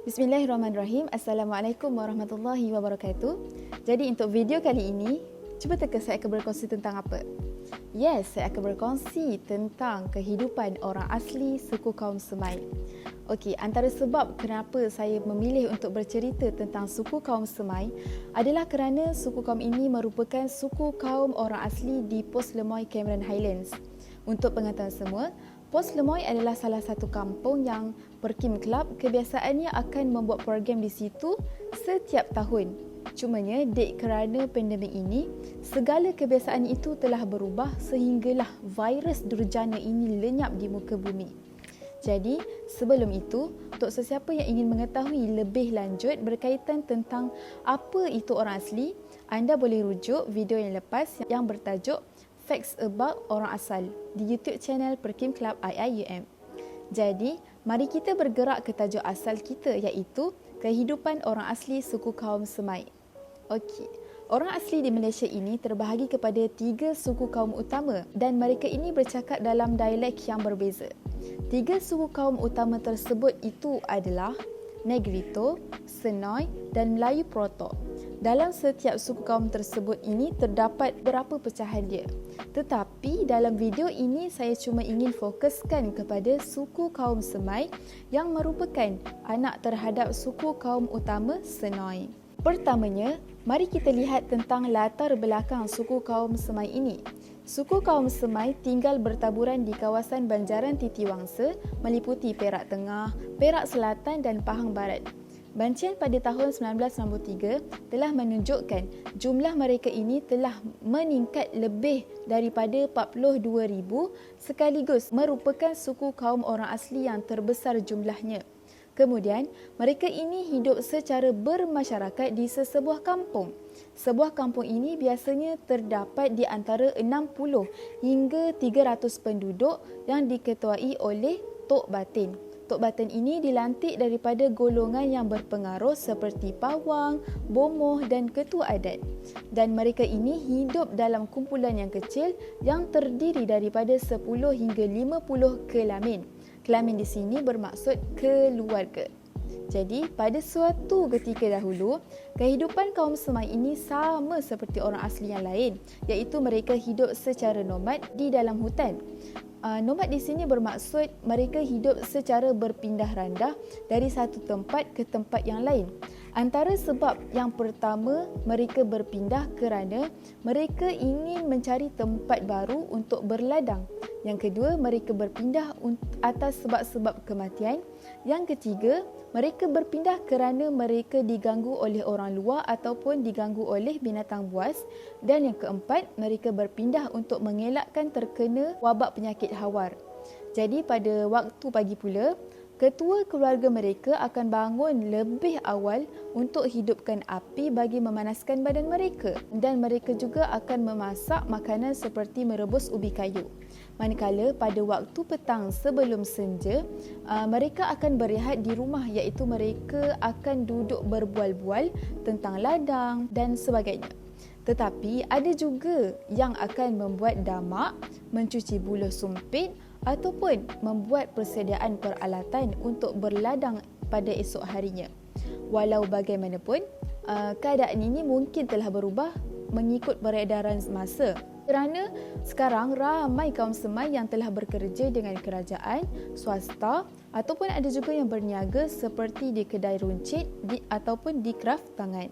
Bismillahirrahmanirrahim. Assalamualaikum warahmatullahi wabarakatuh. Jadi untuk video kali ini, cuba teka saya akan berkongsi tentang apa? Yes, saya akan berkongsi tentang kehidupan orang asli suku kaum Semai. Okey, antara sebab kenapa saya memilih untuk bercerita tentang suku kaum Semai adalah kerana suku kaum ini merupakan suku kaum orang asli di Pos Lemoy, Cameron Highlands. Untuk pengetahuan semua, Pos Lemoy adalah salah satu kampung yang Perkim Club kebiasaannya akan membuat program di situ setiap tahun. Cumanya, dek kerana pandemik ini, segala kebiasaan itu telah berubah sehinggalah virus durjana ini lenyap di muka bumi. Jadi, sebelum itu, untuk sesiapa yang ingin mengetahui lebih lanjut berkaitan tentang apa itu orang asli, anda boleh rujuk video yang lepas yang bertajuk Facts About Orang Asal di YouTube channel Perkim Club IIUM. Jadi, mari kita bergerak ke tajuk asal kita iaitu kehidupan orang asli suku kaum Semai. Okey, orang asli di Malaysia ini terbahagi kepada 3 suku kaum utama dan mereka ini bercakap dalam dialek yang berbeza. 3 suku kaum utama tersebut itu adalah Negrito, Senoi dan Melayu Proto. Dalam setiap suku kaum tersebut ini terdapat beberapa pecahan dia. Tetapi dalam video ini saya cuma ingin fokuskan kepada suku kaum Semai yang merupakan anak terhadap suku kaum utama Senoi. Pertamanya, mari kita lihat tentang latar belakang suku kaum Semai ini. Suku kaum Semai tinggal bertaburan di kawasan Banjaran Titiwangsa meliputi Perak Tengah, Perak Selatan dan Pahang Barat. Bancian pada tahun 1993 telah menunjukkan jumlah mereka ini telah meningkat lebih daripada 42,000 sekaligus merupakan suku kaum orang asli yang terbesar jumlahnya. Kemudian, mereka ini hidup secara bermasyarakat di sesebuah kampung. Sebuah kampung ini biasanya terdapat di antara 60 hingga 300 penduduk yang diketuai oleh Tok Batin. Tok Batin ini dilantik daripada golongan yang berpengaruh seperti pawang, bomoh dan ketua adat. Dan mereka ini hidup dalam kumpulan yang kecil yang terdiri daripada 10 hingga 50 kelamin. Kelamin di sini bermaksud keluarga. Jadi, pada suatu ketika dahulu, kehidupan kaum Semai ini sama seperti orang asli yang lain, iaitu mereka hidup secara nomad di dalam hutan. Nomad di sini bermaksud mereka hidup secara berpindah randah dari satu tempat ke tempat yang lain. Antara sebab yang pertama, mereka berpindah kerana mereka ingin mencari tempat baru untuk berladang. Yang kedua, mereka berpindah atas sebab-sebab kematian. Yang ketiga, mereka berpindah kerana mereka diganggu oleh orang luar ataupun diganggu oleh binatang buas. Dan yang keempat, mereka berpindah untuk mengelakkan terkena wabak penyakit hawar. Jadi pada waktu pagi pula, ketua keluarga mereka akan bangun lebih awal untuk hidupkan api bagi memanaskan badan mereka. Dan mereka juga akan memasak makanan seperti merebus ubi kayu. Manakala pada waktu petang sebelum senja, mereka akan berehat di rumah iaitu mereka akan duduk berbual-bual tentang ladang dan sebagainya. Tetapi ada juga yang akan membuat damak, mencuci buluh sumpit ataupun membuat persediaan peralatan untuk berladang pada esok harinya. Walau bagaimanapun, keadaan ini mungkin telah berubah mengikut peredaran masa. Kerana sekarang ramai kaum Semai yang telah bekerja dengan kerajaan, swasta ataupun ada juga yang berniaga seperti di kedai runcit ataupun di kraft tangan.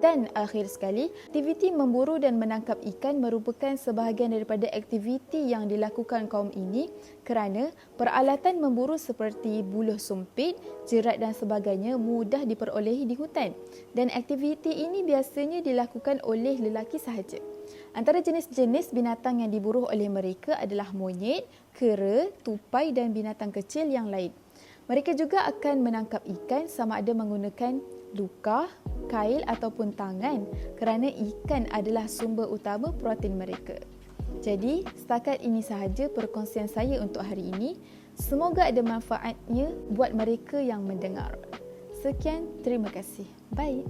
Dan akhir sekali, aktiviti memburu dan menangkap ikan merupakan sebahagian daripada aktiviti yang dilakukan kaum ini kerana peralatan memburu seperti buluh sumpit, jerat dan sebagainya mudah diperolehi di hutan. Dan aktiviti ini biasanya dilakukan oleh lelaki sahaja. Antara jenis-jenis binatang yang diburu oleh mereka adalah monyet, kera, tupai dan binatang kecil yang lain. Mereka juga akan menangkap ikan sama ada menggunakan lukah, kail ataupun tangan kerana ikan adalah sumber utama protein mereka. Jadi, setakat ini sahaja perkongsian saya untuk hari ini. Semoga ada manfaatnya buat mereka yang mendengar. Sekian, terima kasih. Bye.